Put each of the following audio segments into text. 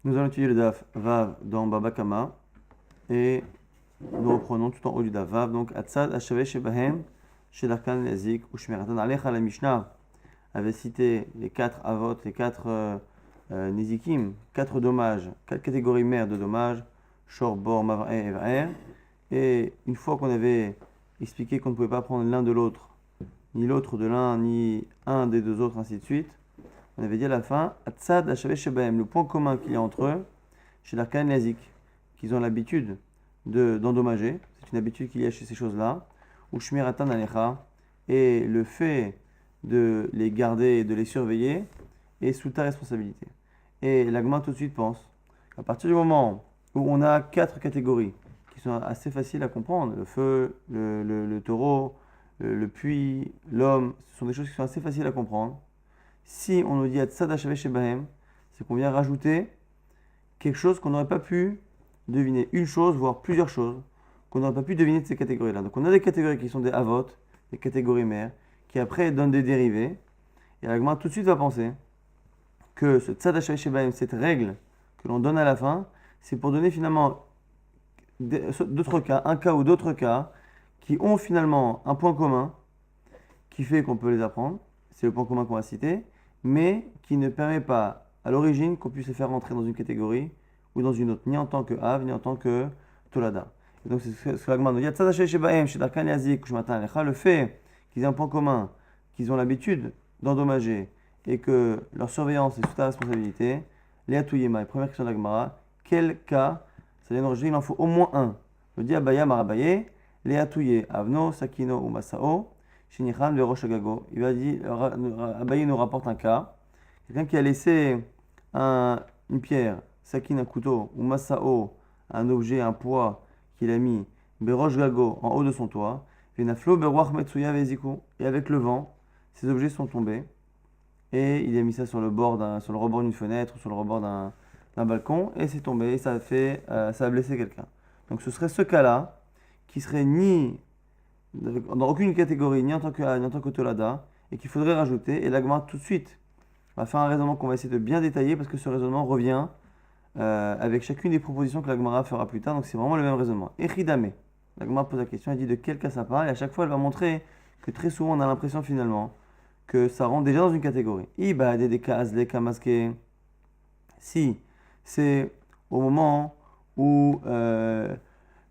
Nous allons étudier le DAF Vav dans Baba Kama et nous reprenons tout en haut du DAF Vav. Donc, Atzad Hashaveh Shebahem, Shelarkan Yazik, ou Shmeratan Alecha. La Mishnah avait cité les 4 Avot, les 4 Nizikim, 4 dommages, 4 catégories mères de dommages, Shor, Bor, Mavre et Evrer. Et une fois qu'on avait expliqué qu'on ne pouvait pas prendre l'un de l'autre, ni l'autre de l'un, ni un des deux autres, ainsi de suite, on avait dit à la fin, Atzad Hashaveh Shebahem, le point commun qu'il y a entre eux, chez l'Arkan Lazik, qu'ils ont l'habitude d'endommager, c'est une habitude qu'il y a chez ces choses-là, ou Shmiratan Alecha, et le fait de les garder et de les surveiller est sous ta responsabilité. Et l'Agma tout de suite pense, à partir du moment où on a 4 catégories qui sont assez faciles à comprendre, le feu, le taureau, le puits, l'homme, ce sont des choses qui sont assez faciles à comprendre. Si on nous dit Atzad Hashaveh Shebahem, c'est qu'on vient rajouter quelque chose qu'on n'aurait pas pu deviner, une chose, voire plusieurs choses, qu'on n'aurait pas pu deviner de ces catégories-là. Donc on a des catégories qui sont des avot, des catégories mères, qui après donnent des dérivés, et l'Agma tout de suite va penser que ce Tzad Hashaveh Shebahem, cette règle que l'on donne à la fin, c'est pour donner finalement d'autres cas, un cas ou d'autres cas, qui ont finalement un point commun, qui fait qu'on peut les apprendre, c'est le point commun qu'on va citer, mais qui ne permet pas à l'origine qu'on puisse les faire rentrer dans une catégorie ou dans une autre, ni en tant que Av, ni en tant que Tolada. Et donc c'est ce que l'Agma nous dit, le fait qu'ils aient un point commun, qu'ils ont l'habitude d'endommager et que leur surveillance est sous ta responsabilité, les Atuyema, première question de l'Agmara, quel cas, c'est-à-dire il en faut au moins un. Je dis Abaya Marabaye, les Atouye, Avno, Sakino ou Masao, Shinichan le Rosh Gago. Il va dire, Abaye nous rapporte un cas. Quelqu'un qui a laissé une pierre, Sakin un couteau, ou Masao un objet, un poids qu'il a mis, Berosh Gago en haut de son toit, Venaflo Beroach Metsuya Veziku. Et avec le vent, ces objets sont tombés. Et il a mis ça sur le rebord d'une fenêtre, sur le rebord d'un balcon, et c'est tombé, et ça a blessé quelqu'un. Donc ce serait ce cas-là, qui serait ni dans aucune catégorie, ni en tant que A, ni en tant que Tolada, et qu'il faudrait rajouter. Et l'Agma, tout de suite, va faire un raisonnement qu'on va essayer de bien détailler, parce que ce raisonnement revient avec chacune des propositions que l'Agmara fera plus tard, donc c'est vraiment le même raisonnement. Echidame, l'Agmara pose la question, elle dit de quel cas ça parle, et à chaque fois elle va montrer que très souvent on a l'impression finalement que ça rentre déjà dans une catégorie. Iba des cas les kamaske. Si c'est au moment où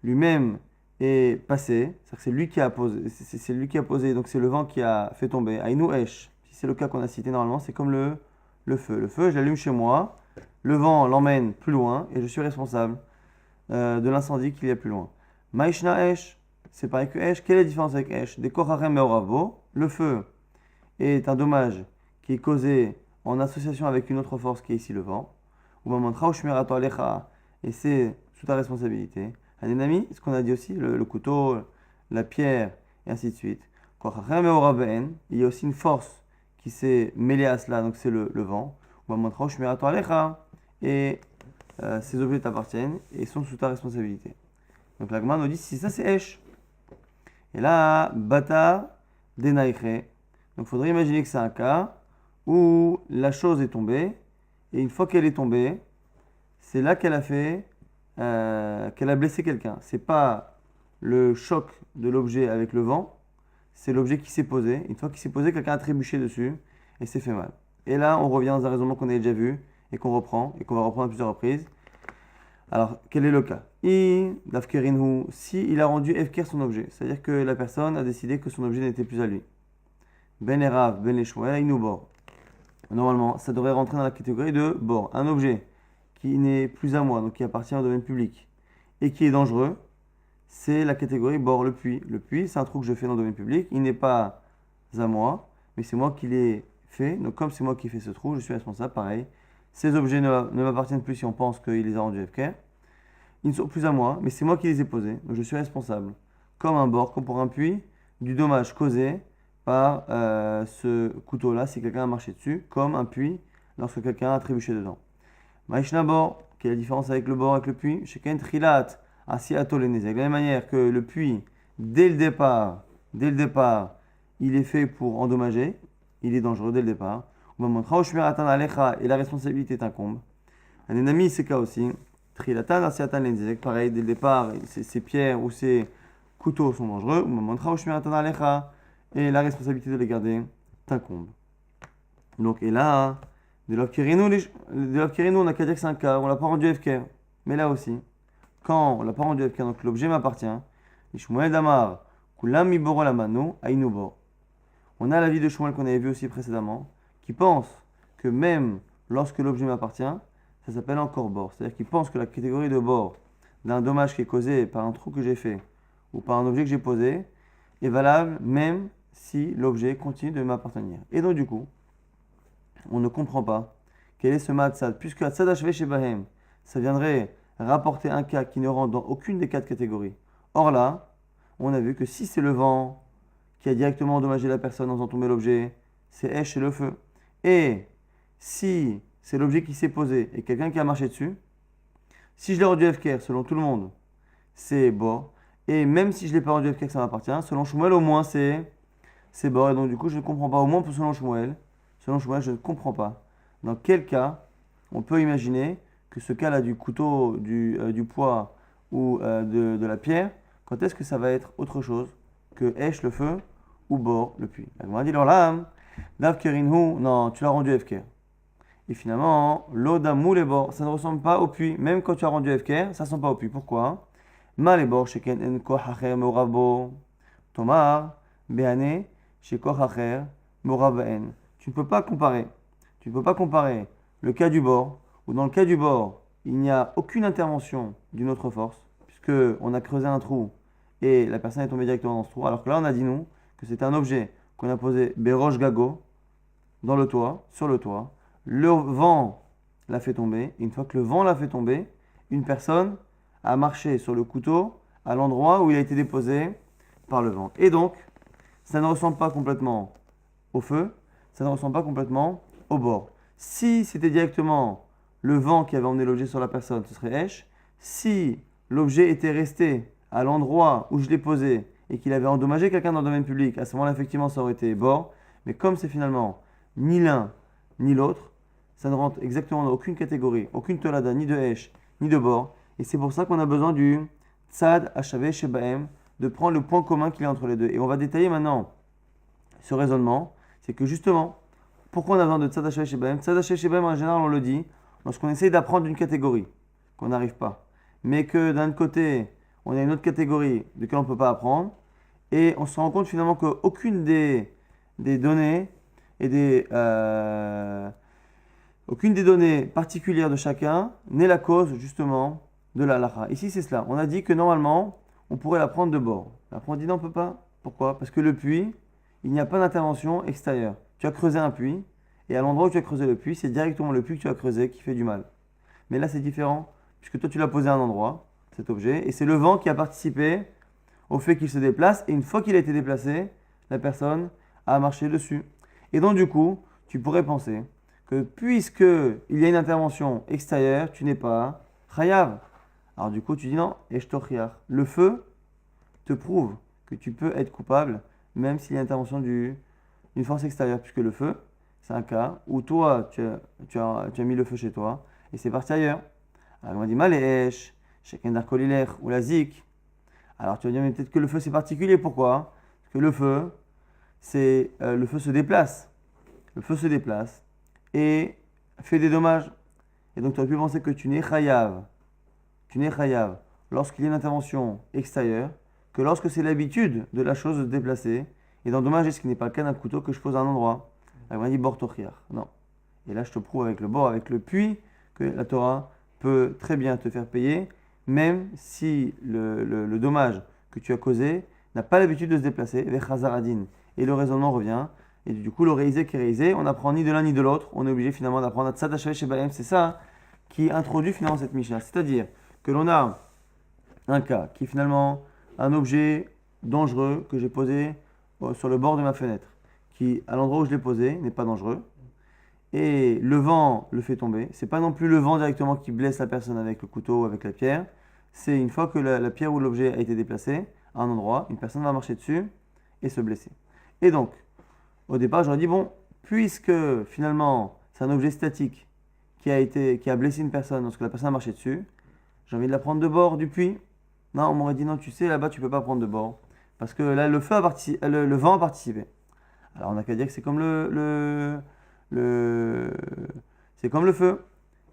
lui-même est passé, c'est-à-dire que c'est lui qui a posé, c'est lui qui a posé, donc c'est le vent qui a fait tomber. Aïnou esh, si c'est le cas qu'on a cité normalement, c'est comme le feu. Le feu, je l'allume chez moi, le vent l'emmène plus loin et je suis responsable de l'incendie qu'il y a plus loin. Maïshna esh, c'est pareil que esh. Quelle est la différence avec esh? Des korarem meoravo, le feu est un dommage qui est causé en association avec une autre force qui est ici le vent. Et c'est sous ta responsabilité. Hanenami, ce qu'on a dit aussi, le couteau, la pierre, et ainsi de suite. Il y a aussi une force qui s'est mêlée à cela, donc c'est le vent. Et ces objets t'appartiennent et sont sous ta responsabilité. Donc la Gemara nous dit si ça c'est Esh. Et là, Bata Denaïche. Donc il faudrait imaginer que c'est un cas où la chose est tombée, et une fois qu'elle est tombée, c'est là qu'elle a blessé quelqu'un. C'est pas le choc de l'objet avec le vent, c'est l'objet qui s'est posé. Une fois qu'il s'est posé, quelqu'un a trébuché dessus et s'est fait mal. Et là, on revient dans un raisonnement qu'on avait déjà vu et qu'on reprend et qu'on va reprendre à plusieurs reprises. Alors, quel est le cas? Si il a rendu Efker son objet, c'est-à-dire que la personne a décidé que son objet n'était plus à lui. Ben Erav, Ben Leshmuel, Inubor. Normalement, ça devrait rentrer dans la catégorie de bord. Un objet qui n'est plus à moi, donc qui appartient au domaine public, et qui est dangereux, c'est la catégorie bord, le puits. Le puits, c'est un trou que je fais dans le domaine public. Il n'est pas à moi, mais c'est moi qui l'ai fait. Donc comme c'est moi qui ai fait ce trou, je suis responsable. Pareil, ces objets ne m'appartiennent plus si on pense qu'il les a rendus FK. Ils ne sont plus à moi, mais c'est moi qui les ai posés. Donc je suis responsable. Comme un bord, comme pour un puits, du dommage causé par ce couteau-là si quelqu'un a marché dessus, comme un puits lorsque quelqu'un a trébuché dedans. Maïshna bord, quelle est la différence avec le bord, avec le puits? Chacun trilat, asiato lenezek. De la même manière que le puits, dès le départ, il est fait pour endommager, il est dangereux dès le départ. Et la responsabilité t'incombe. Un ennemi, c'est cas aussi. Trilatan, asiatan, lenzek. Pareil, dès le départ, ces pierres ou ces couteaux sont dangereux. Ou mamantra, ou shmiratan alecha. Et la responsabilité de les garder t'incombe. Donc, et là, de l'Avkirinu, on n'a qu'à dire que c'est un cas, on l'a pas rendu FK. Mais là aussi, quand on l'a pas rendu FK, donc l'objet m'appartient, Shmuel Damar, Kulam Miboro Lamano, Ainubor. On a l'avis de Shmuel qu'on avait vu aussi précédemment, qui pense que même lorsque l'objet m'appartient, ça s'appelle encore bord. C'est-à-dire qu'il pense que la catégorie de bord d'un dommage qui est causé par un trou que j'ai fait ou par un objet que j'ai posé est valable même si l'objet continue de m'appartenir. Et donc du coup, on ne comprend pas quel est ce matzad, puisque Hatzad Hashvé chez Bahem, ça viendrait rapporter un cas qui ne rentre dans aucune des quatre catégories. Or là, on a vu que si c'est le vent qui a directement endommagé la personne en faisant tomber l'objet, c'est Esh, c'est le feu. Et si c'est l'objet qui s'est posé et quelqu'un qui a marché dessus, si je l'ai rendu FKR, selon tout le monde, c'est bord. Et même si je ne l'ai pas rendu FKR, ça m'appartient, selon Shmuel, au moins c'est bord. Et donc du coup, je ne comprends pas, au moins selon Shmuel, je ne comprends pas dans quel cas on peut imaginer que ce cas-là du couteau, du poids ou de la pierre, quand est-ce que ça va être autre chose que Esh le feu ou Bor le puits. On a dit alors là, Davkerinhu, non, tu l'as rendu FKR. Et finalement, l'Odamou les Bor, ça ne ressemble pas au puits. Même quand tu as rendu FKR, ça ne ressemble pas au puits. Pourquoi? Ma les Bor, sheken en koch acher meorabo. Tomar, Behane, shekoch acher meorabaen. Tu ne peux pas comparer. Tu ne peux pas comparer le cas du bord, où dans le cas du bord, il n'y a aucune intervention d'une autre force, puisqu'on a creusé un trou et la personne est tombée directement dans ce trou, alors que là, on a dit nous que c'était un objet qu'on a posé Beroche Gago dans le toit, sur le toit. Le vent l'a fait tomber. Et une fois que le vent l'a fait tomber, une personne a marché sur le couteau à l'endroit où il a été déposé par le vent. Et donc, ça ne ressemble pas complètement au feu, ça ne ressemble pas complètement au bord. Si c'était directement le vent qui avait emmené l'objet sur la personne, ce serait Esh. Si l'objet était resté à l'endroit où je l'ai posé et qu'il avait endommagé quelqu'un dans le domaine public, à ce moment-là, effectivement, ça aurait été bord. Mais comme c'est finalement ni l'un ni l'autre, ça ne rentre exactement dans aucune catégorie, aucune tolada, ni de Esh, ni de bord. Et c'est pour ça qu'on a besoin du Tzad Hashavé Shebahem, de prendre le point commun qu'il y a entre les deux. Et on va détailler maintenant ce raisonnement. C'est que justement, pourquoi on a besoin de Tzad Hashavé Shebahem? Tzad Hashavé Shebahem, en général, on le dit lorsqu'on essaye d'apprendre une catégorie, qu'on n'arrive pas. Mais que d'un côté, on a une autre catégorie de laquelle on ne peut pas apprendre. Et on se rend compte finalement qu'aucune des données et aucune des données particulières de chacun n'est la cause justement de la halakha. Ici, c'est cela. On a dit que normalement, on pourrait la prendre de bord. Après, on dit non, on ne peut pas. Pourquoi? Parce que le puits, il n'y a pas d'intervention extérieure. Tu as creusé un puits, et à l'endroit où tu as creusé le puits, c'est directement le puits que tu as creusé qui fait du mal. Mais là, c'est différent, puisque toi, tu l'as posé à un endroit, cet objet, et c'est le vent qui a participé au fait qu'il se déplace, et une fois qu'il a été déplacé, la personne a marché dessus. Et donc, du coup, tu pourrais penser que puisque il y a une intervention extérieure, tu n'es pas chayav. Alors du coup, tu dis non, eshtochiach. Le feu te prouve que tu peux être coupable, même s'il y a intervention d'une force extérieure, puisque le feu, c'est un cas où toi, tu as mis le feu chez toi, et c'est parti ailleurs. Alors on dit maléesh, chacun d'arkolilech ou la zik. Alors tu vas dire, mais peut-être que le feu c'est particulier, pourquoi? Parce que le feu se déplace. Le feu se déplace et fait des dommages. Et donc tu aurais pu penser que tu n'es chayav. Tu n'es chayav lorsqu'il y a une intervention extérieure, que lorsque c'est l'habitude de la chose de se déplacer et d'endommager, ce qui n'est pas le cas d'un couteau que je pose à un endroit. Alors on dit bor tochiach. Non. Et là je te prouve avec le bord, avec le puits, que la Torah peut très bien te faire payer, même si le dommage que tu as causé n'a pas l'habitude de se déplacer, vers Chazaradin. Et le raisonnement revient. Et du coup, le réisé qui est réisé, on n'apprend ni de l'un ni de l'autre. On est obligé finalement d'apprendre à Tzad Hashavé Shebahem. C'est ça qui introduit finalement cette Mishnah. C'est-à-dire que l'on a un cas qui est finalement un objet dangereux que j'ai posé sur le bord de ma fenêtre, qui à l'endroit où je l'ai posé n'est pas dangereux. Et le vent le fait tomber. C'est pas non plus le vent directement qui blesse la personne avec le couteau ou avec la pierre. C'est une fois que la pierre ou l'objet a été déplacé à un endroit, une personne va marcher dessus et se blesser. Et donc, au départ, j'aurais dit, bon, puisque finalement c'est un objet statique qui a blessé une personne lorsque la personne a marché dessus, j'ai envie de la prendre de bord du puits. Non, on m'aurait dit non, tu sais, là-bas tu peux pas prendre de bord. Parce que là, le vent a participé. Alors on n'a qu'à dire que c'est comme c'est comme le feu.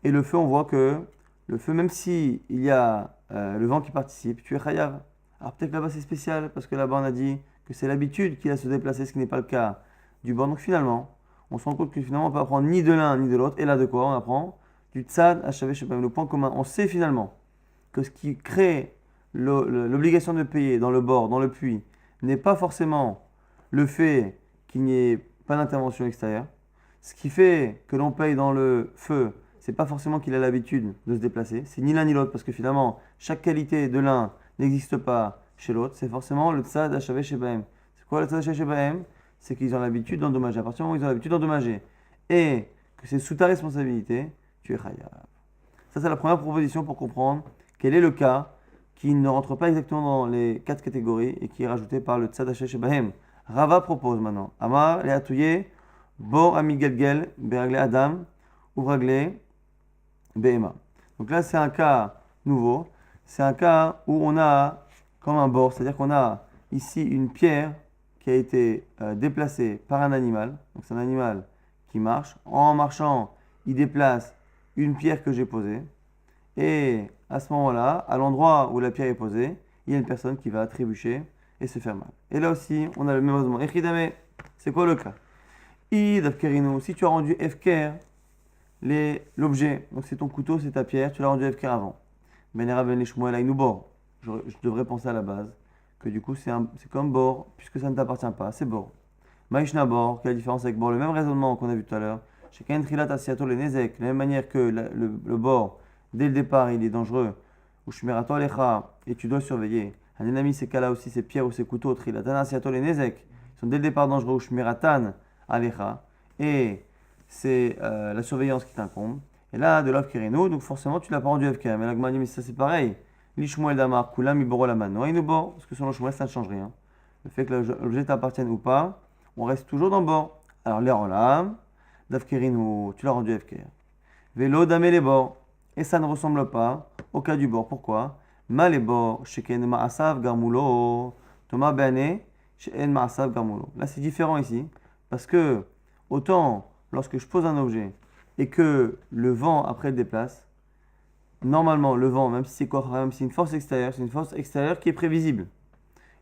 Et le feu, on voit que le feu, même si il y a le vent qui participe, tu es chayav. Alors peut-être que là-bas c'est spécial, parce que là-bas on a dit que c'est l'habitude qu'il a de se déplacer, ce qui n'est pas le cas du bord. Donc finalement, on se rend compte que finalement on peut apprendre ni de l'un ni de l'autre. Et là de quoi on apprend? Du tzad, hachavé, je sais pas, le point commun. On sait finalement que ce qui crée l'obligation de payer dans le bord, dans le puits, n'est pas forcément le fait qu'il n'y ait pas d'intervention extérieure. Ce qui fait que l'on paye dans le feu, c'est pas forcément qu'il a l'habitude de se déplacer. C'est ni l'un ni l'autre, parce que finalement, chaque qualité de l'un n'existe pas chez l'autre. C'est forcément le tzad hachavé shebahem. C'est quoi le tzad hachavé shebahem? C'est qu'ils ont l'habitude d'endommager. À partir du moment où ils ont l'habitude d'endommager et que c'est sous ta responsabilité, tu es chayav. Ça, c'est la première proposition pour comprendre quel est le cas qui ne rentre pas exactement dans les 4 catégories et qui est rajouté par le tzad hachavé shebahem. Rava propose maintenant. Amar le atouye bor amigelgel beragle adam ou ragle behema. Donc là, c'est un cas nouveau. C'est un cas où on a comme un bord, c'est-à-dire qu'on a ici une pierre qui a été déplacée par un animal. Donc c'est un animal qui marche. En marchant, il déplace une pierre que j'ai posée. Et à ce moment-là, à l'endroit où la pierre est posée, il y a une personne qui va trébucher et se faire mal. Et là aussi, on a le même raisonnement. Echidame, c'est quoi le cas? Si tu as rendu efker l'objet, donc c'est ton couteau, c'est ta pierre, tu l'as rendu efker avant. Benera ben lishmoel aïnou bord. Je devrais penser à la base que du coup c'est comme bord, puisque ça ne t'appartient pas, c'est bord. Maïshna bord, quelle est la différence avec bord? Le même raisonnement qu'on a vu tout à l'heure. Chez Kain Trilat Asiato les Nezek, de la même manière que le bord, dès le départ, il est dangereux. Ou Shmerato Alecha, et tu dois surveiller. Un ennemi, ces cas-là aussi, ces pierres ou ces couteaux, Trilatan Asiato les Nezek, ils sont dès le départ dangereux. Ou Shmeratan Alecha, et c'est la surveillance qui t'incombe. Et là, de l'Av Kirino, donc forcément, tu l'as pas rendu FK. Mais l'Agma dit, mais ça c'est pareil. L'Ishmuel Damar, Kulam, Iboro Laman. Non, il bord, parce que selon Shmuel, ça ne change rien. Le fait que l'objet t'appartienne ou pas, on reste toujours dans le bord. Alors, l'air en lame, d'Av Kirino, tu l'as rendu FK. Vélo, Damé les bords. Et ça ne ressemble pas au cas du bord. Pourquoi? Ma les bords, Sheken Ma'asav Garmulo. Thomas Bane, Sheken Ma'asav Garmulo. Là, c'est différent ici. Parce que, autant, lorsque je pose un objet, et que le vent après le déplace, normalement le vent, même si c'est quoi, même si c'est une force extérieure, c'est une force extérieure qui est prévisible.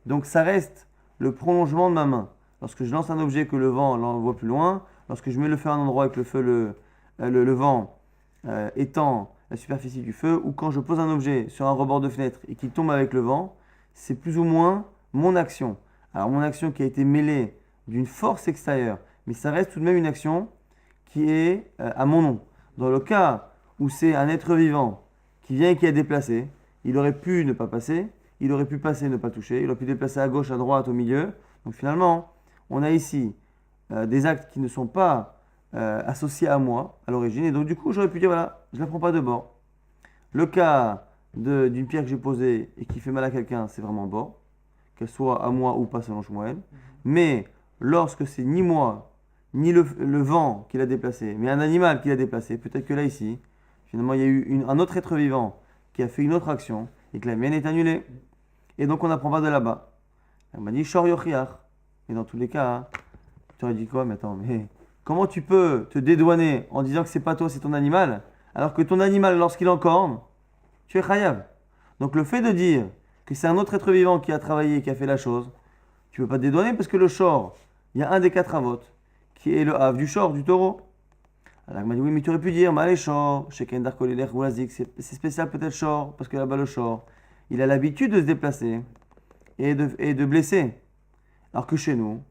Donc ça reste le prolongement de ma main. Lorsque je lance un objet que le vent l'envoie plus loin, lorsque je mets le feu à un endroit avec le feu, le vent étend la superficie du feu, ou quand je pose un objet sur un rebord de fenêtre et qu'il tombe avec le vent, c'est plus ou moins mon action. Alors mon action qui a été mêlée d'une force extérieure, mais ça reste tout de même une action qui est à mon nom. Dans le cas où c'est un être vivant qui vient et qui est déplacé, il aurait pu ne pas passer, il aurait pu passer, ne pas toucher, il aurait pu déplacer à gauche, à droite, au milieu. Donc finalement, on a ici des actes qui ne sont pas associés à moi, à l'origine, et donc du coup, j'aurais pu dire, voilà, je ne la prends pas de bord. Le cas d'une pierre que j'ai posée et qui fait mal à quelqu'un, c'est vraiment bord, qu'elle soit à moi ou pas selon Shmuel. Mais lorsque c'est ni moi, ni le vent qui l'a déplacé, mais un animal qui l'a déplacé, peut-être que là, ici, finalement, il y a eu un autre être vivant qui a fait une autre action et que la mienne est annulée. Et donc, on n'apprend pas de là-bas. Elle m'a dit, Shor Yochiach. Et dans tous les cas, hein, tu aurais dit quoi? Mais attends, mais comment tu peux te dédouaner en disant que c'est pas toi, c'est ton animal, alors que ton animal, lorsqu'il en corne, tu es chayav. Donc, le fait de dire que c'est un autre être vivant qui a travaillé, qui a fait la chose, tu ne peux pas te dédouaner parce que le shor, il y a un des 4 avot, qui est le hav du shor, du taureau. Alors il m'a dit, oui, mais tu aurais pu dire, malé shor, sheken darkoleler gouazik, c'est spécial peut-être shor, parce que là-bas le shor, il a l'habitude de se déplacer et de blesser. Alors que chez nous,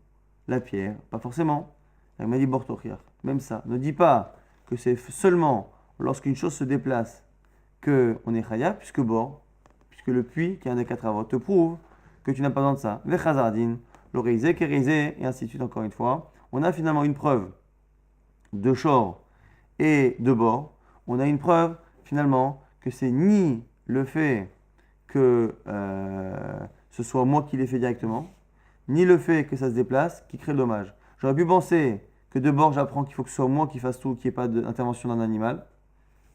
la pierre, pas forcément. Il m'a dit, bortochir, même ça. Ne dis pas que c'est seulement lorsqu'une chose se déplace qu'on est chayav, puisque le puits, qui est un des 4 avot, te prouve que tu n'as pas besoin de ça. Vechazardin, l'oreizé, kérizé, et ainsi de suite, encore une fois. On a finalement une preuve de shor et de bord. On a une preuve, finalement, que c'est ni le fait que ce soit moi qui l'ai fait directement, ni le fait que ça se déplace qui crée le dommage. J'aurais pu penser que de bord, j'apprends qu'il faut que ce soit moi qui fasse tout, qu'il n'y ait pas d'intervention d'un animal.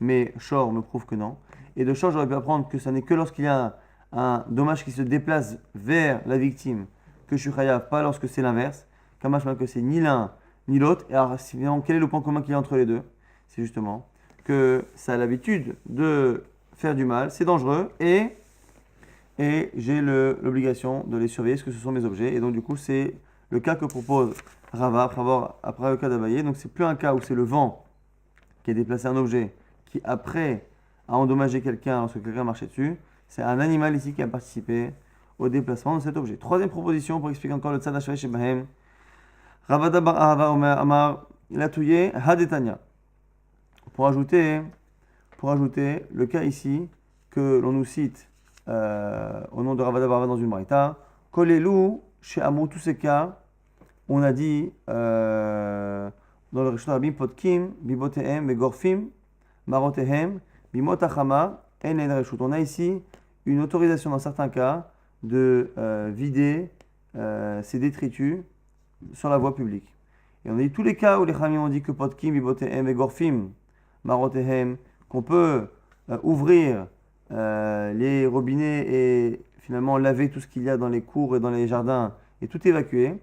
mais Shor me prouve que non. Et de Shor, j'aurais pu apprendre que ça n'est que lorsqu'il y a un dommage qui se déplace vers la victime que je suis chayav, pas lorsque c'est l'inverse. Kamashma que c'est ni l'un ni l'autre. Et alors, quel est le point commun qu'il y a entre les deux? C'est justement que ça a l'habitude de faire du mal, c'est dangereux, et j'ai l'obligation de les surveiller, parce que ce sont mes objets. Et donc, du coup, c'est le cas que propose Rava après le cas d'Abaye. Donc, c'est plus un cas où c'est le vent qui a déplacé un objet qui, après, a endommagé quelqu'un lorsque quelqu'un marchait dessus. C'est un animal ici qui a participé au déplacement de cet objet. Troisième proposition pour expliquer encore le tzad hashvaï chez Bahem. Ravada bar Ahava Amar Latouye Hadetanya. Pour ajouter le cas ici que l'on nous cite au nom de Ravada bar Ahava dans une braïta, Kolelu chez Amou, tous ces cas, on a dit dans le Rishon Rabim Potkim, Bibotehem, Begorfim, Marotehem, Bimotachama, En En Reshut. On a ici une autorisation dans certains cas de vider ces détritus sur la voie publique. Et on a dit tous les cas où les Khamim ont dit que Potkim, Bibotehem, Begorfim, Marotehem, qu'on peut ouvrir les robinets et finalement laver tout ce qu'il y a dans les cours et dans les jardins et tout évacuer.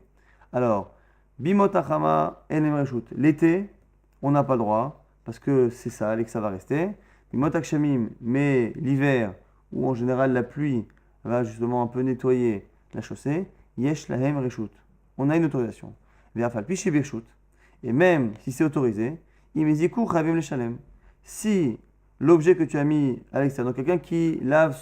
Alors, Bimotachama en reshut. L'été, on n'a pas le droit parce que c'est sale et que ça va rester. Bimotakshamim, mais l'hiver, où en général la pluie va justement un peu nettoyer la chaussée, Yesh lahem reshut. On a une autorisation. Ve'afal pi shebirshut. Et même si c'est autorisé, imeziku chavim leshalem. Si l'objet que tu as mis à l'extérieur, donc quelqu'un qui lave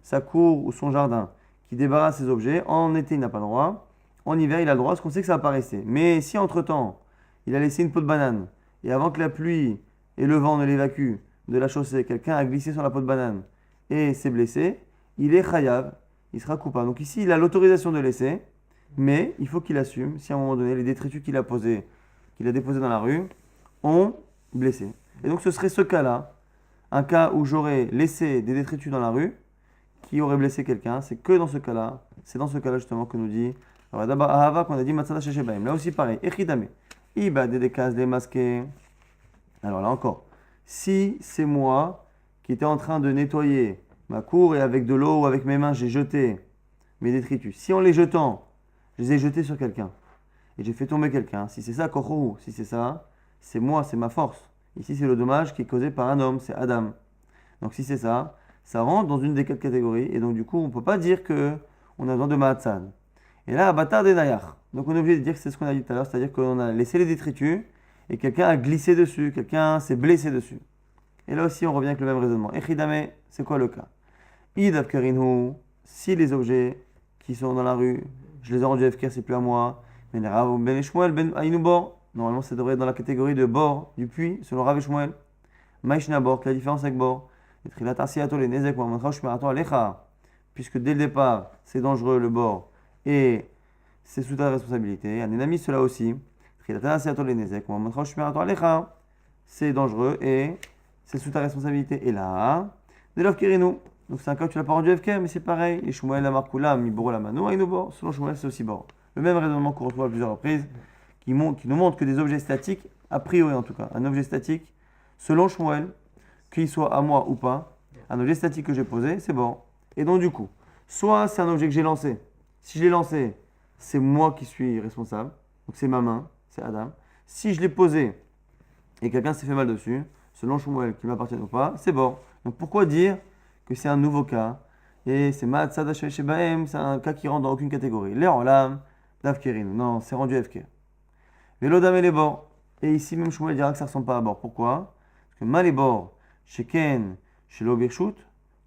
sa cour ou son jardin, qui débarrasse ses objets, en été il n'a pas le droit, en hiver il a le droit parce qu'on sait que ça va pas rester. Mais si entre-temps il a laissé une peau de banane et avant que la pluie et le vent ne l'évacuent de la chaussée, quelqu'un a glissé sur la peau de banane et s'est blessé, il est chayav, il sera coupable. Donc ici il a l'autorisation de laisser, mais il faut qu'il assume si à un moment donné les détritus qu'il a déposés dans la rue ont blessé. Et donc ce serait ce cas-là, un cas où j'aurais laissé des détritus dans la rue qui aurait blessé quelqu'un, c'est que dans ce cas-là, c'est dans ce cas-là justement que nous dit d'abord Ahava qu'on a dit Matzada Sheshebaim. Là aussi pareil, Echidame, Iba des cases démasquées. Alors là encore, si c'est moi qui étais en train de nettoyer ma cour et avec de l'eau ou avec mes mains j'ai jeté mes détritus, si en les jetant, je les ai jetés sur quelqu'un et j'ai fait tomber quelqu'un, si c'est ça, Kochou, si c'est ça, c'est moi, c'est ma force. Ici c'est le dommage qui est causé par un homme, c'est Adam. Donc si c'est ça, ça rentre dans une des quatre catégories et donc du coup on ne peut pas dire qu'on a besoin de Ma'atzad. Et là, Abatar des Nayar. Donc on est obligé de dire que c'est ce qu'on a dit tout à l'heure, c'est-à-dire qu'on a laissé les détritus et quelqu'un a glissé dessus, quelqu'un s'est blessé dessus. Et là aussi on revient avec le même raisonnement. Echidame, c'est quoi le cas? Idav Karinhu, si les objets qui sont dans la rue, je les ai rendus FK, c'est plus à moi. Mais les Rav Ben Shmuel Ben Aïnou Bor, normalement ça devrait être dans la catégorie de Bor, du puits, selon Rav Shmuel. Maïshna Bor, quelle est la différence avec Bor? Puisque dès le départ c'est dangereux le bord et c'est sous ta responsabilité. Un ennemi, cela aussi. C'est dangereux et c'est sous ta responsabilité. Et là, de l'ofkirinu. Donc c'est un cas où tu l'as pas rendu FK, mais c'est pareil. Et Shmuel la markoula, mi boro la mano, aïnou bord. Selon Shmuel, c'est aussi bord. Le même raisonnement qu'on retrouve à plusieurs reprises, qui nous montre que des objets statiques, a priori en tout cas, un objet statique, selon Shmuel, qu'il soit à moi ou pas, un objet statique que j'ai posé, c'est bon. Et donc du coup, soit c'est un objet que j'ai lancé. Si je l'ai lancé, c'est moi qui suis responsable. Donc c'est ma main, c'est Adam. Si je l'ai posé et quelqu'un s'est fait mal dessus, selon Shmuel, qu'il m'appartient ou pas, c'est bon. Donc pourquoi dire que c'est un nouveau cas? Et c'est Ma'atzad Shebaem, c'est un cas qui rentre dans aucune catégorie. Les Olam, Davkerin. Non, c'est rendu FK. Vélodam et les bords. Et ici même Shmuel dira que ça ne ressemble pas à bord. Pourquoi? Parce que mal et bord, Sheken, chez l'Obirshut,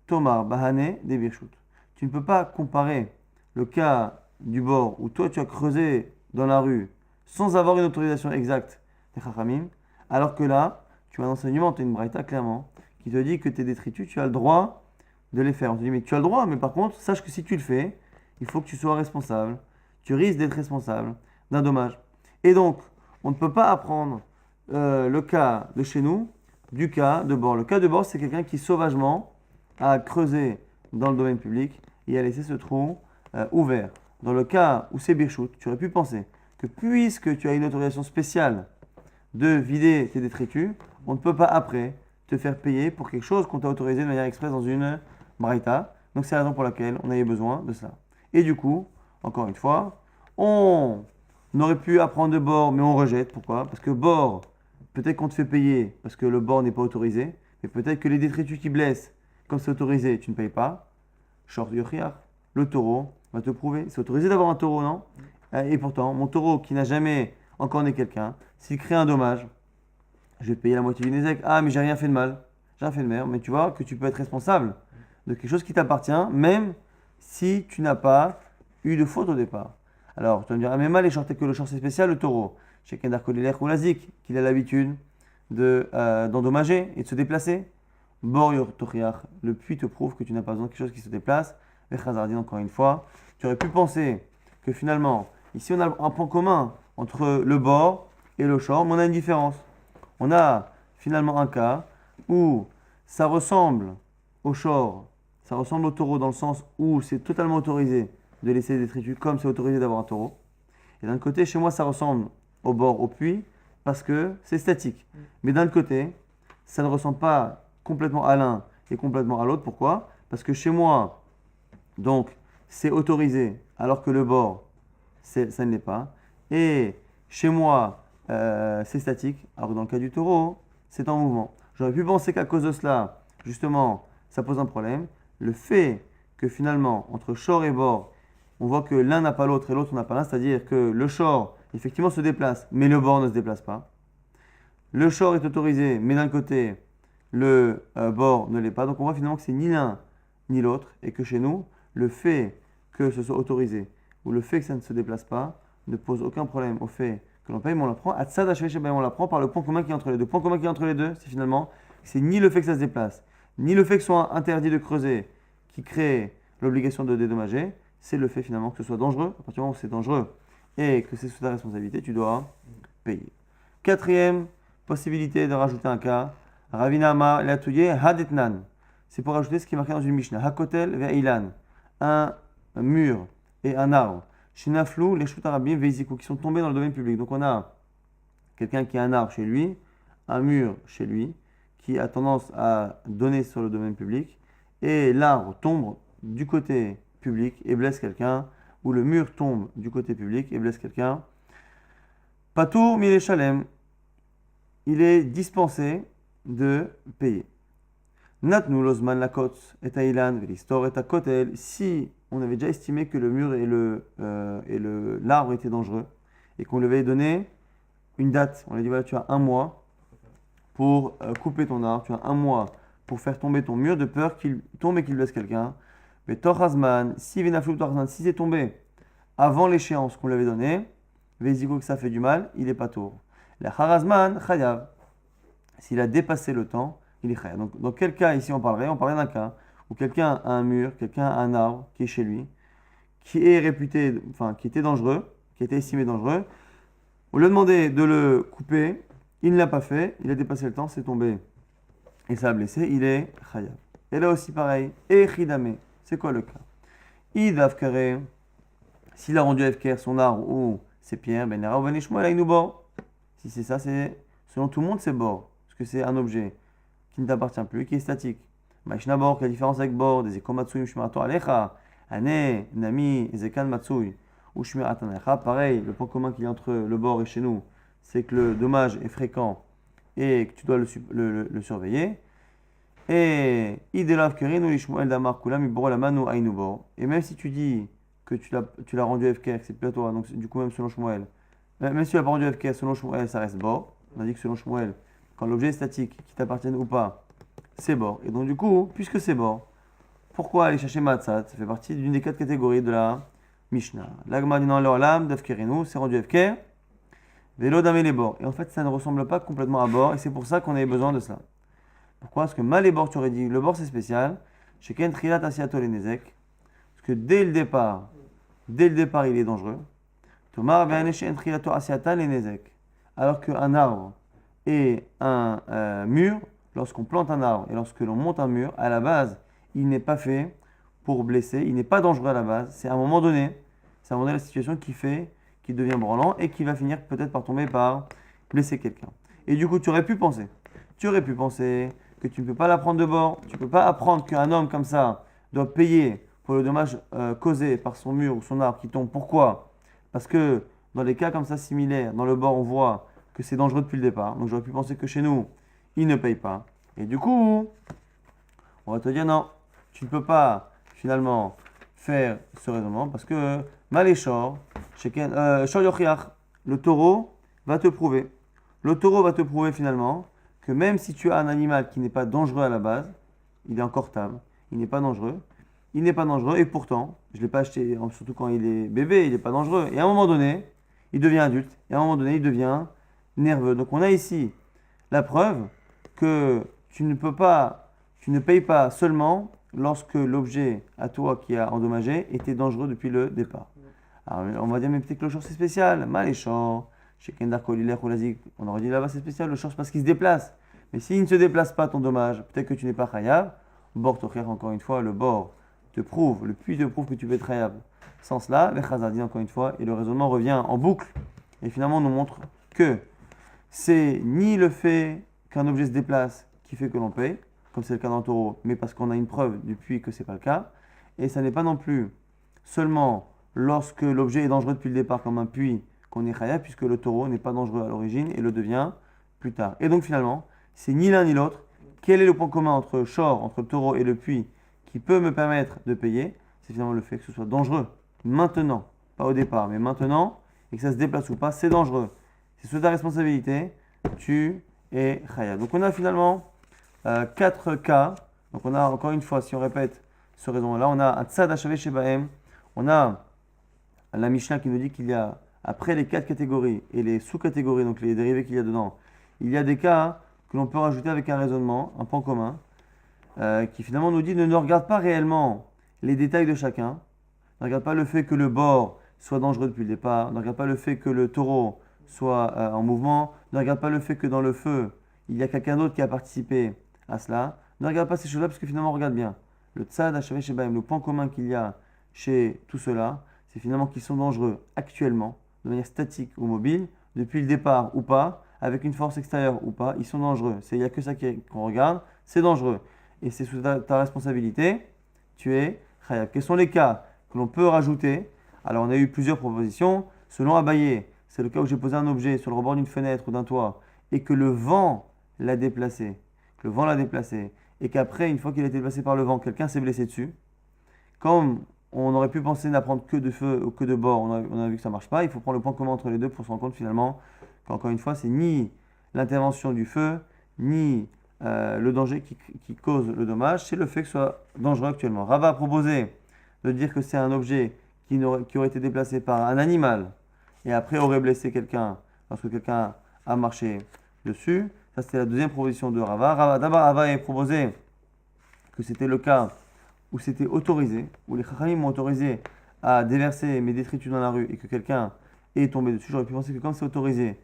Tomar, Bahane, des Birshut. Tu ne peux pas comparer le cas du bord où toi tu as creusé dans la rue sans avoir une autorisation exacte des Chachamim, alors que là, tu as un enseignement, tu as une braïta clairement, qui te dit que tes détritus, tu as le droit de les faire. On te dit, mais tu as le droit, mais par contre, sache que si tu le fais, il faut que tu sois responsable, tu risques d'être responsable d'un dommage. Et donc, on ne peut pas apprendre le cas de chez nous du cas de bord. Le cas de bord, c'est quelqu'un qui sauvagement a creusé dans le domaine public et a laissé ce trou ouvert. Dans le cas où c'est Birshut, tu aurais pu penser que puisque tu as une autorisation spéciale de vider tes détritus, on ne peut pas après te faire payer pour quelque chose qu'on t'a autorisé de manière express dans une braïta. Donc c'est la raison pour laquelle on avait besoin de cela. Et du coup, encore une fois, on aurait pu apprendre de bord, mais on rejette. Pourquoi? Parce que bord, peut-être qu'on te fait payer parce que le bord n'est pas autorisé, mais peut-être que les détritus qui blessent, comme c'est autorisé, tu ne payes pas. Short yochiach, le taureau va te prouver. C'est autorisé d'avoir un taureau, non? Et pourtant, mon taureau qui n'a jamais encore né quelqu'un, s'il crée un dommage, je vais te payer la moitié du Nézek. Ah, mais j'ai rien fait de mal. J'ai rien fait de merde. Mais tu vois que tu peux être responsable de quelque chose qui t'appartient, même si tu n'as pas eu de faute au départ. Alors, tu vas me dire, ah, mais mal, les shorts, que le short c'est spécial, le taureau. Chez Kendar Kolilech ou Lazik, qu'il a l'habitude d'endommager et de se déplacer. Bor Yortochiach, le puits te prouve que tu n'as pas besoin de quelque chose qui se déplace. Les Chazardines, encore une fois. Tu aurais pu penser que finalement, ici on a un point commun entre le bord et le short, mais on a une différence. On a finalement un cas où ça ressemble au short, ça ressemble au taureau dans le sens où c'est totalement autorisé de laisser des détritus comme c'est autorisé d'avoir un taureau. Et d'un côté, chez moi, ça ressemble au bord, au puits, parce que c'est statique. Mais d'un côté, ça ne ressemble pas complètement à l'un et complètement à l'autre. Pourquoi? Parce que chez moi, donc, c'est autorisé, alors que le bord, ça ne l'est pas. Et chez moi, c'est statique, alors que dans le cas du taureau, c'est en mouvement. J'aurais pu penser qu'à cause de cela, justement, ça pose un problème. Le fait que finalement, entre short et bord, on voit que l'un n'a pas l'autre et l'autre n'a pas l'un, c'est-à-dire que le short, effectivement, se déplace, mais le bord ne se déplace pas. Le short est autorisé, mais d'un côté, le bord ne l'est pas. Donc on voit finalement que c'est ni l'un ni l'autre, et que chez nous, le fait que ce soit autorisé ou le fait que ça ne se déplace pas ne pose aucun problème au fait que l'on paye, mais on l'apprend. On l'apprend par le point commun qui est entre les deux. Le point commun qui est entre les deux, c'est finalement, c'est ni le fait que ça se déplace, ni le fait que ce soit interdit de creuser qui crée l'obligation de dédommager, c'est le fait finalement que ce soit dangereux. À partir du moment où c'est dangereux et que c'est sous ta responsabilité, tu dois payer. Quatrième possibilité de rajouter un cas, Ravina Amar Latouye Hadetnan. C'est pour rajouter ce qui est marqué dans une Mishnah. Hakotel ve'ilan. Un mur et un arbre. Shinaflou, les Shutarabim veiziku, qui sont tombés dans le domaine public. Donc on a quelqu'un qui a un arbre chez lui, un mur chez lui, qui a tendance à donner sur le domaine public, et l'arbre tombe du côté public et blesse quelqu'un, ou le mur tombe du côté public et blesse quelqu'un. Patour mile shalem, il est dispensé de payer. Natnu lozman lakot et ailan velistor et kotel. Si on avait déjà estimé que le mur et l'arbre étaient dangereux et qu'on lui avait donné une date, on lui a dit voilà, tu as un mois pour couper ton arbre, tu as un mois pour faire tomber ton mur de peur qu'il tombe et qu'il blesse quelqu'un. Mais Torazman, si Venaflou Torazman, si c'est tombé avant l'échéance qu'on lui avait donnée, Vézigo que ça fait du mal, il est pas tour. La Harazman, Chayav, s'il a dépassé le temps, il est Chayav. Donc dans quel cas ici on parlerait d'un cas où quelqu'un a un mur, quelqu'un a un arbre qui est chez lui, qui est réputé, enfin qui était dangereux, qui était estimé dangereux. On lui a demandé de le couper, il ne l'a pas fait, il a dépassé le temps, c'est tombé et ça a blessé, il est Chayav. Et là aussi pareil, et Chidame, c'est quoi le cas? Id Afkare, s'il a rendu Afkare son arbre ou ses pierres, ben Nera ou Shmuel Ainubor. Si c'est ça, c'est selon tout le monde c'est bord, parce que c'est un objet qui ne t'appartient plus, qui est statique. Maïshna bor, quelle différence avec bord? Des ekomatsuim shmirato alecha, ane, nami, ezekan matsui, ou shmiratan alecha. Pareil, le point commun qu'il y a entre le bord et chez nous, c'est que le dommage est fréquent et que tu dois le surveiller. Et idelav kerinu lishmuel damar kulam ibro lamanu ainubor. Et même si tu dis que tu l'as rendu FK, c'est plus à toi, donc du coup même selon Shmuel, même si tu l'as pas rendu FK, selon Shmuel, ça reste bord. On a dit que selon Shmuel, quand l'objet est statique, qu'il t'appartienne ou pas, c'est bord. Et donc du coup, puisque c'est bord, pourquoi aller chercher Matzat? Ça fait partie d'une des 4 catégories de la Mishnah. L'agma dit non, l'olam, d'Afkerinu, c'est rendu FK, vélo d'amé les bords. Et en fait, ça ne ressemble pas complètement à bord, et c'est pour ça qu'on avait besoin de cela. Pourquoi? Parce que mal les bords, tu aurais dit, le bord c'est spécial, chez Ken Trilat Asiato les Nezek, parce que dès le départ, il est dangereux. Tomar Veaneshen Trilato Asiata les Nezek. Alors qu'un arbre et un mur, lorsqu'on plante un arbre et lorsque l'on monte un mur, à la base, il n'est pas fait pour blesser, il n'est pas dangereux à la base. C'est à un moment donné, la situation qui fait qu'il devient branlant et qui va finir peut-être par tomber par blesser quelqu'un. Et du coup, tu aurais pu penser que tu ne peux pas la prendre de bord. Tu ne peux pas apprendre qu'un homme comme ça doit payer pour le dommage causé par son mur ou son arbre qui tombe. Pourquoi? Parce que dans les cas comme ça similaires, dans le bord, on voit que c'est dangereux depuis le départ. Donc j'aurais pu penser que chez nous, il ne paye pas. Et du coup, on va te dire non, tu ne peux pas finalement faire ce raisonnement parce que Maléchor, Shor Yochiach, le taureau va te prouver. Le taureau va te prouver finalement que même si tu as un animal qui n'est pas dangereux à la base, il est encore table, il n'est pas dangereux. Il n'est pas dangereux et pourtant, je ne l'ai pas acheté, surtout quand il est bébé, il n'est pas dangereux. Et à un moment donné, il devient adulte et à un moment donné, il devient nerveux. Donc on a ici la preuve que tu ne payes pas seulement lorsque l'objet à toi qui a endommagé était dangereux depuis le départ. Alors on va dire mais peut-être que le short c'est spécial, maléchant, chez Kendar Kolilech ou Lazik, on aurait dit là-bas c'est spécial, le short c'est parce qu'il se déplace. Mais s'il ne se déplace pas ton dommage, peut-être que tu n'es pas chayav, bord tochir encore une fois, le bord te prouve, le puits te prouve que tu peux être chayav. Sans cela, les chazar dit encore une fois, et le raisonnement revient en boucle, et finalement on nous montre que c'est ni le fait qu'un objet se déplace qui fait que l'on paye, comme c'est le cas dans le taureau, mais parce qu'on a une preuve du puits que ce n'est pas le cas. Et ça n'est pas non plus seulement lorsque l'objet est dangereux depuis le départ comme un puits qu'on est chayav, puisque le taureau n'est pas dangereux à l'origine et le devient plus tard. Et donc finalement, c'est ni l'un ni l'autre. Quel est le point commun entre Shor, entre le taureau et le puits qui peut me permettre de payer? C'est finalement le fait que ce soit dangereux maintenant, pas au départ, mais maintenant, et que ça se déplace ou pas, c'est dangereux. C'est sous ta responsabilité, tu es chayav. Donc on a finalement 4 cas. Donc on a encore une fois, si on répète ce raisonnement-là, on a un tzad hachavé shebahem, on a la Mishnah qui nous dit qu'il y a, après les 4 catégories et les sous-catégories, donc les dérivés qu'il y a dedans, il y a des cas que l'on peut rajouter avec un raisonnement, un point commun, qui finalement nous dit ne regarde pas réellement les détails de chacun, ne regarde pas le fait que le bord soit dangereux depuis le départ, ne regarde pas le fait que le taureau soit en mouvement, ne regarde pas le fait que dans le feu, il y a quelqu'un d'autre qui a participé à cela. Ne regarde pas ces choses-là parce que finalement, on regarde bien. Le tzad hachavé shebahem, le point commun qu'il y a chez tout cela, c'est finalement qu'ils sont dangereux actuellement, de manière statique ou mobile, depuis le départ ou pas, avec une force extérieure ou pas, ils sont dangereux. Il n'y a que ça qu'on regarde, c'est dangereux. Et c'est sous ta responsabilité, tu es chayav. Quels sont les cas que l'on peut rajouter? Alors, on a eu plusieurs propositions. Selon Abaye, c'est le cas où j'ai posé un objet sur le rebord d'une fenêtre ou d'un toit et que le vent l'a déplacé, et qu'après, une fois qu'il a été déplacé par le vent, quelqu'un s'est blessé dessus. Comme on aurait pu penser n'apprendre que de feu ou que de bord, on a vu que ça ne marche pas. Il faut prendre le point commun entre les deux pour se rendre compte finalement qu'encore une fois, c'est ni l'intervention du feu, ni le danger qui cause le dommage, c'est le fait que ce soit dangereux actuellement. Rava a proposé de dire que c'est un objet qui aurait été déplacé par un animal et après aurait blessé quelqu'un lorsque quelqu'un a marché dessus. Ça, c'était la deuxième proposition de Rava. D'abord, Rava a proposé que c'était le cas où c'était autorisé, où les Chachamim m'ont autorisé à déverser mes détritus dans la rue et que quelqu'un est tombé dessus. J'aurais pu penser que comme c'est autorisé,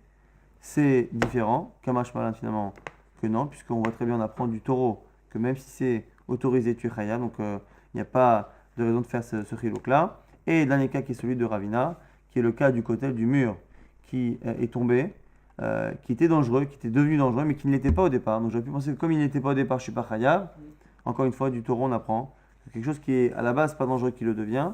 c'est différent. Kamash Malan finalement que non, puisqu'on voit très bien, on apprend du taureau que même si c'est autorisé, tu es chayav. Donc il n'y a pas de raison de faire ce chiluk-là. Et le dernier cas qui est celui de Ravina, qui est le cas du kotel, du mur qui est tombé, qui était dangereux, qui était devenu dangereux, mais qui ne l'était pas au départ. Donc j'aurais pu penser que comme il n'était pas au départ, je ne suis pas chayav. Encore une fois, du taureau, on apprend que quelque chose qui est à la base pas dangereux qui le devient,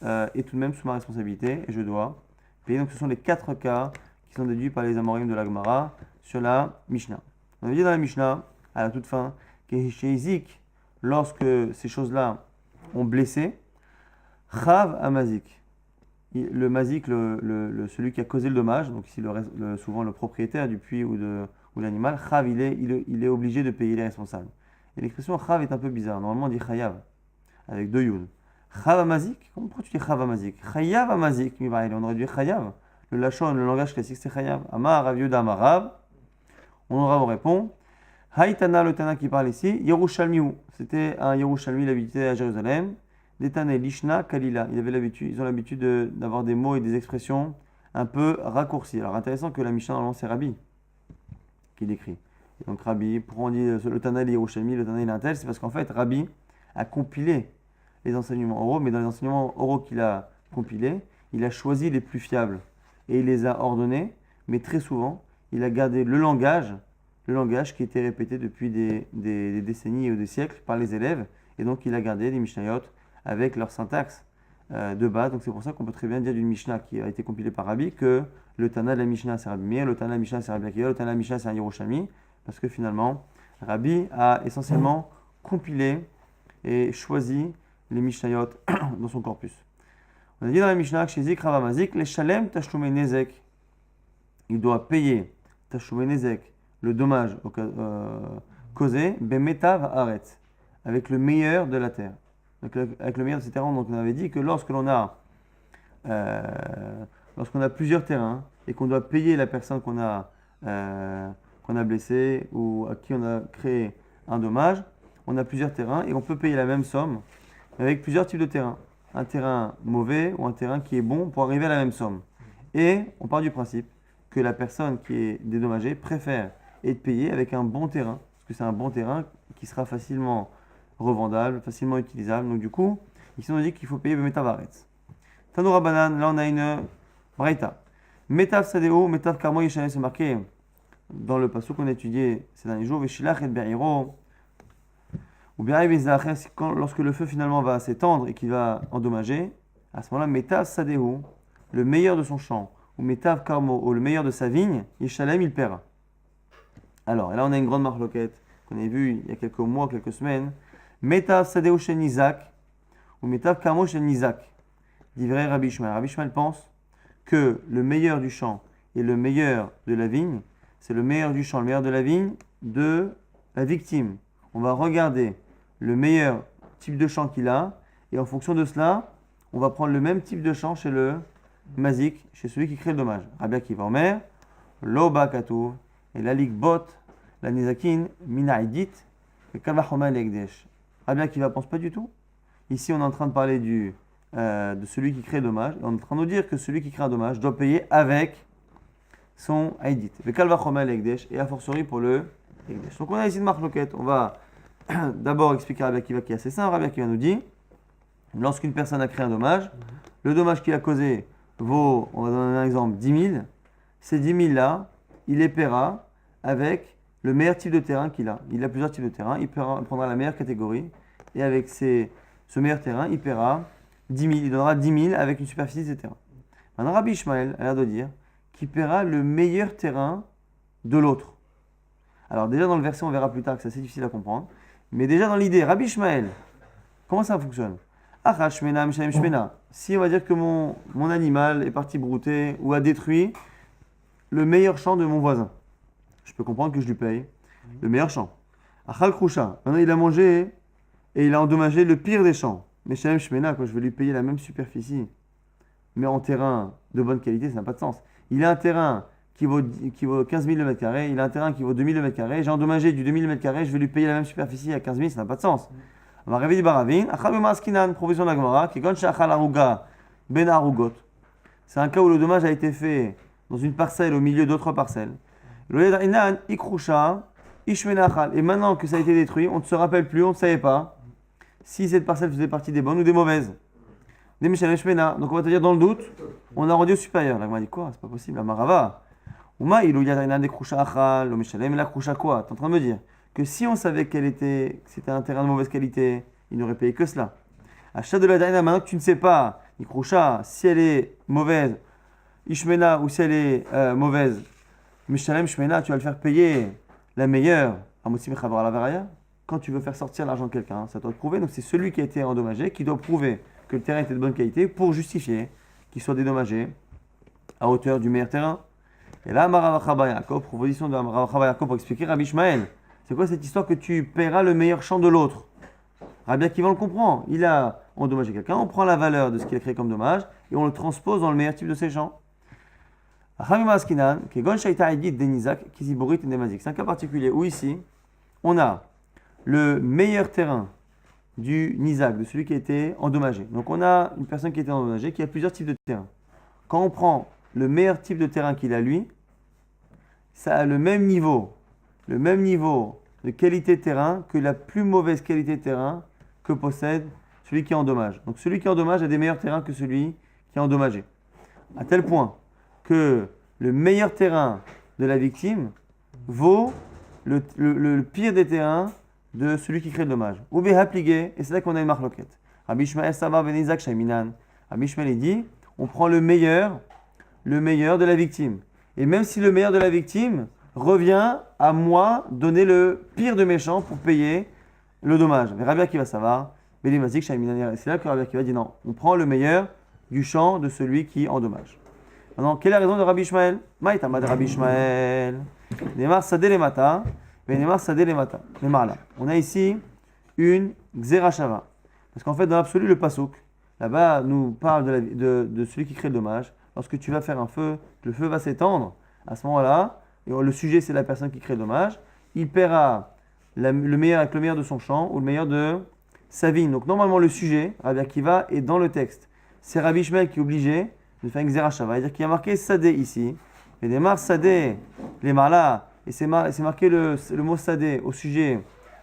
est tout de même sous ma responsabilité et je dois payer. Donc ce sont les 4 cas qui sont déduits par les amorim de la Gemara sur la Mishnah. On avait dit dans la Mishnah, à la toute fin, que chez Izik, lorsque ces choses-là ont blessé, Chav Amazik. Le mazik, celui qui a causé le dommage, donc ici souvent le propriétaire du puits ou l'animal, Chav, il est obligé de payer les responsables. Et l'expression Chav est un peu bizarre. Normalement, on dit Chayav, avec 2 yud. Chav Amazik, pourquoi tu dis Chav Amazik? Chayav Amazik, on aurait dit Chayav. Le lachon, le langage classique, c'est Chayav. Amar Rav Yuda Amar Rav. On répond Haïtana, le Tana qui parle ici, Yerushalmiou. C'était un Yerushalmi, il habitait à Jérusalem. Détane Lishna Kalila. Ils ont l'habitude d'avoir des mots et des expressions un peu raccourcis. Alors intéressant que la Mishnah, normalement, c'est Rabbi qui décrit. Et donc Rabbi, pourquoi on dit le Tana et Yerushalmi, le Tana et l'intel, c'est parce qu'en fait, Rabbi a compilé les enseignements oraux, mais dans les enseignements oraux qu'il a compilés, il a choisi les plus fiables et il les a ordonnés, mais très souvent, il a gardé le langage le langage qui était répété depuis des décennies ou des siècles par les élèves. Et donc, il a gardé les Mishnayot avec leur syntaxe de base. Donc, c'est pour ça qu'on peut très bien dire d'une Mishnah qui a été compilée par Rabbi que le Tana de la Mishnah, c'est Rabbi Meir, le Tana de la Mishnah, c'est Rabbi Akiva, le Tana de la Mishnah, c'est un Yerushalmi. Parce que finalement, Rabbi a essentiellement compilé et choisi les Mishnayot dans son corpus. On a dit dans la Mishnah que chez Zik Ravamazik, les Shalem Tashlume Nezek, il doit payer Tashlume Nezek, le dommage causé, Bemetav Haaretz, avec le meilleur de la terre. Donc, avec le meilleur de ces terrains, donc on avait dit que lorsqu'on a plusieurs terrains et qu'on doit payer la personne qu'on a blessée ou à qui on a créé un dommage, on a plusieurs terrains et on peut payer la même somme avec plusieurs types de terrains. Un terrain mauvais ou un terrain qui est bon pour arriver à la même somme. Et on part du principe que la personne qui est dédommagée préfère être payée avec un bon terrain, parce que c'est un bon terrain qui sera facilement revendable, facilement utilisable. Donc du coup, ici on dit qu'il faut payer le Metav Haaretz. Tanoura Banan, là on a une Braïta. Metav Sadeo, Metav Karmo Yeshané, c'est marqué dans le passage qu'on a étudié ces derniers jours, Veshilach et Be'iro. Ou bien lorsque le feu finalement va s'étendre et qu'il va endommager, à ce moment-là, Metav Sadeo, le meilleur de son champ, ou Metav Karmo, ou le meilleur de sa vigne, Yeshalem, il paiera. Alors, et là on a une grande marloquette qu'on a vue il y a quelques mois, quelques semaines. Metav Sadeo Shen Nizak, ou Metav Karmo Shen Nizak. Dit vrai Rabbi Ishmael. Rabbi Ishmael pense que le meilleur du champ et le meilleur de la vigne, c'est le meilleur du champ, le meilleur de la vigne de la victime. On va regarder le meilleur type de champ qu'il a, et en fonction de cela, on va prendre le même type de champ chez le mazik, chez celui qui crée le dommage. Rabbi Akiva Omer, lo ba katuv, et la lig bot, la nizakin, mina idit, et kalvachoma legdesh. Rabbi Akiva pense pas du tout. Ici, on est en train de parler de celui qui crée le dommage, et on est en train de nous dire que celui qui crée un dommage doit payer avec son idit. Et kalvachoma legdesh, et a fortiori pour le legdesh. Donc on a ici une marque loquette. On va d'abord expliquer à Rabbi Akiva qui est assez simple. Rabbi Akiva nous dit, lorsqu'une personne a créé un dommage, le dommage qu'il a causé vaut, on va donner un exemple, 10 000. Ces 10 000 là, il les paiera avec le meilleur type de terrain qu'il a. Il a plusieurs types de terrain, il prendra la meilleure catégorie et avec ce meilleur terrain, il paiera 10 000. Il donnera 10 000 avec une superficie de terrain. Maintenant, Rabbi Ishmael a l'air de dire qu'il paiera le meilleur terrain de l'autre. Alors déjà dans le verset, on verra plus tard que c'est assez difficile à comprendre. Mais déjà dans l'idée, Rabbi Ishmael, comment ça fonctionne? Si on va dire que mon animal est parti brouter ou a détruit le meilleur champ de mon voisin, je peux comprendre que je lui paye le meilleur champ. Achal Krusha, maintenant il a mangé et il a endommagé le pire des champs. Mais Shalem Shmena, quand je vais lui payer la même superficie, mais en terrain de bonne qualité, ça n'a pas de sens. Il a un terrain qui vaut 15 000 le mètre carré, il a un terrain qui vaut 2 000 le mètre carré, j'ai endommagé du 2 000 le mètre carré, je vais lui payer la même superficie à 15 000, ça n'a pas de sens. On va réveiller Baravin, Achal Maskinan, provision de la Gemara, qui gonche Achal Aruga, Ben Arugot. C'est un cas où le dommage a été fait dans une parcelle au milieu d'autres parcelles. Et maintenant que ça a été détruit, on ne se rappelle plus, on ne savait pas si cette parcelle faisait partie des bonnes ou des mauvaises. Donc on va te dire dans le doute, on a rendu au supérieur. La Gemara dit quoi? C'est pas possible, la Marava. Uma ilouya des krusha achal, le meshalem la krusha quoi? T'es en train de me dire que si on savait que c'était un terrain de mauvaise qualité, il n'aurait payé que cela. Achat de la daina, maintenant que tu ne sais pas, ni krusha, si elle est mauvaise, ishmena ou si elle est mauvaise, meshalem shmena, tu vas le faire payer la meilleure. Amosim chavar la varaya. Quand tu veux faire sortir l'argent de quelqu'un, ça doit te prouver. Donc c'est celui qui a été endommagé qui doit prouver que le terrain était de bonne qualité pour justifier qu'il soit dédommagé à hauteur du meilleur terrain. Et là, Marava Yaakov, proposition de Marava Yaakov pour expliquer Rabbi Ishmael. C'est quoi cette histoire que tu paieras le meilleur champ de l'autre? Rabbi Akiva le comprend. Il a endommagé quelqu'un, on prend la valeur de ce qu'il a créé comme dommage et on le transpose dans le meilleur type de ses champs. C'est un cas particulier où ici, on a le meilleur terrain du Nizak, de celui qui a été endommagé. Donc on a une personne qui a été endommagée qui a plusieurs types de terrain. Quand on prend le meilleur type de terrain qu'il a lui, ça a le même niveau de qualité de terrain que la plus mauvaise qualité de terrain que possède celui qui endommage. Donc celui qui endommage a des meilleurs terrains que celui qui est endommagé. À tel point que le meilleur terrain de la victime vaut le pire des terrains de celui qui crée le dommage. Ou Behapligé, et c'est là qu'on a une marloquette. Rabbi Ishmael Sabar Ben Isaac Shaiminan. Rabbi Ishmael il dit, on prend le meilleur de la victime. Et même si le meilleur de la victime revient à moi donner le pire de méchant pour payer le dommage. Mais Rabbi Akiva Savar, Ben Isaac Shaiminan, c'est là que Rabbi Akiva dit non, on prend le meilleur du champ de celui qui endommage. Maintenant, quelle est la raison de Rabbi Ishmael? Maïtama de Rabbi Ishmael. Nemar Sadeh le Mata, Nemar Sadeh le Mata. Nemar là. On a ici une Xerashava. Parce qu'en fait, dans l'absolu, le Pasuk, là-bas, nous parle de celui qui crée le dommage. Lorsque tu vas faire un feu, le feu va s'étendre. À ce moment-là, le sujet, c'est la personne qui crée le dommage. Il paiera le meilleur avec le meilleur de son champ ou le meilleur de sa vigne. Donc, normalement, le sujet, Rabbi Akiva, est dans le texte. C'est Rabbi Ishmael qui est obligé de faire une Xerashava. C'est-à-dire qu'il y a marqué Sadeh ici. Et des mar Sadeh, les marla, et c'est marqué le mot Sadeh au sujet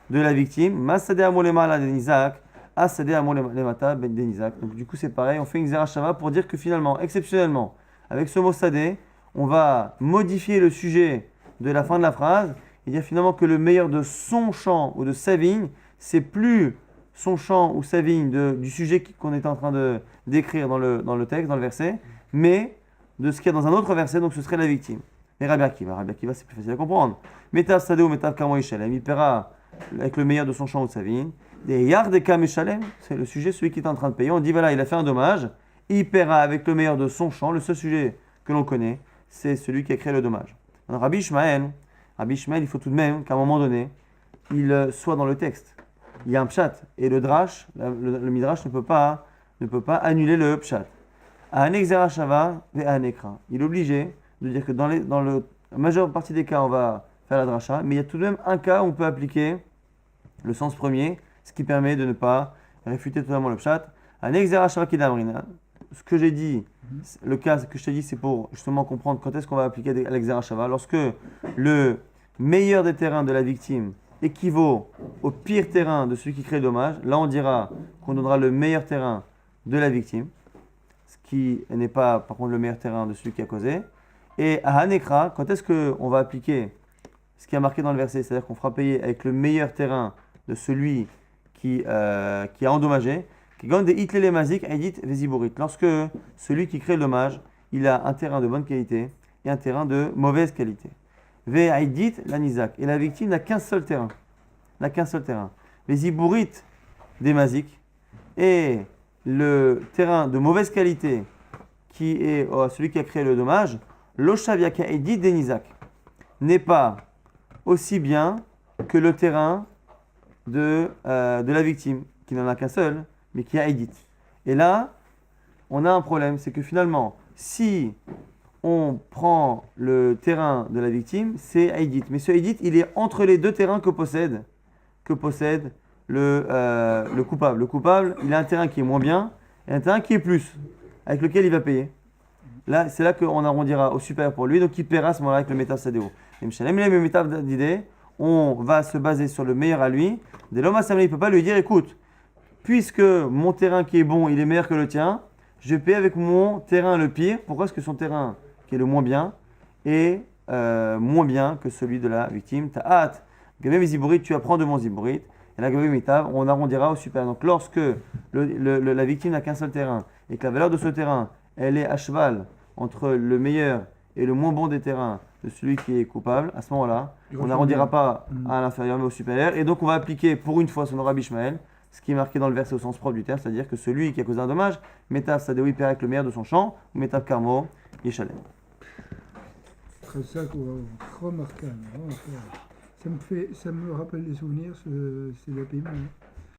de la victime. Mas Sadeh amol les marla de Nizak. As-Sadeh amol les mata ben de Nizak. Donc du coup c'est pareil, on fait une Xerashava pour dire que finalement, exceptionnellement, avec ce mot Sadeh, on va modifier le sujet de la fin de la phrase et dire finalement que le meilleur de son champ ou de sa vigne, c'est plus son champ ou sa vigne du sujet qu'on est en train de décrire dans le texte, dans le verset, mais de ce qu'il y a dans un autre verset, donc ce serait la victime. Et Rabbi Akiva, c'est plus facile à comprendre. Metav Sadeh ou Metav Kamo Yishalem, il paiera avec le meilleur de son champ ou de sa vigne. Des Yardeka Meshalem, c'est le sujet, celui qui est en train de payer. On dit voilà, il a fait un dommage, il paiera avec le meilleur de son champ. Le seul sujet que l'on connaît, c'est celui qui a créé le dommage. Alors Rabbi Ishmael, il faut tout de même qu'à un moment donné, il soit dans le texte. Il y a un pshat, et le drash, le midrash ne peut pas annuler le pshat. À un exerashava et à un écran. Il est obligé de dire que dans la majeure partie des cas, on va faire la drasha, mais il y a tout de même un cas où on peut appliquer le sens premier, ce qui permet de ne pas réfuter totalement le pshat. Un exerashava qui d'amrina. Ce que j'ai dit, le cas que je t'ai dit, c'est pour justement comprendre quand est-ce qu'on va appliquer à l'exerashava. Lorsque le meilleur des terrains de la victime équivaut au pire terrain de celui qui crée le dommage, là on dira qu'on donnera le meilleur terrain de la victime, ce qui n'est pas par contre le meilleur terrain de celui qui a causé. Et à Hanekra, quand est-ce qu'on va appliquer ce qui est marqué dans le verset, c'est-à-dire qu'on fera payer avec le meilleur terrain de celui qui a endommagé, lorsque celui qui crée le dommage, il a un terrain de bonne qualité et un terrain de mauvaise qualité. La Nizak. Et la victime n'a qu'un seul terrain. Les Ibourit des Mazik. Et le terrain de mauvaise qualité qui est celui qui a créé le dommage, l'Oshaviaka Edit des Nizak, n'est pas aussi bien que le terrain de la victime, qui n'en a qu'un seul, mais qui a Edit. Et là, on a un problème, c'est que finalement, si on prend le terrain de la victime, c'est Edit. Mais ce Edit, il est entre les deux terrains que possède le coupable. Le coupable, il a un terrain qui est moins bien et un terrain qui est plus, avec lequel il va payer. Là, c'est là qu'on arrondira au supérieur pour lui, donc il paiera à ce moment-là avec le métav sadéo. On va se baser sur le meilleur à lui. Dès l'homme il ne peut pas lui dire écoute, puisque mon terrain qui est bon, il est meilleur que le tien, je paie avec mon terrain le pire. Pourquoi est-ce que son terrain qui est le moins bien est moins bien que celui de la victime? T'as hâte. Gabé Ziborit, tu apprends de mon Ziborit. Et là, Gabé Mitav, on arrondira au supérieur. Donc, lorsque la victime n'a qu'un seul terrain et que la valeur de ce terrain, elle est à cheval entre le meilleur et le moins bon des terrains de celui qui est coupable, à ce moment-là, on n'arrondira pas à l'inférieur mais au supérieur. Et donc, on va appliquer pour une fois son Rabbi Ishmael, ce qui est marqué dans le verset au sens propre du terme, c'est-à-dire que celui qui a causé un dommage, Metav Sadéoui paiera avec le meilleur de son champ, ou Metav Karmo, Yeshalem. Ça me rappelle des souvenirs, c'est le paiement.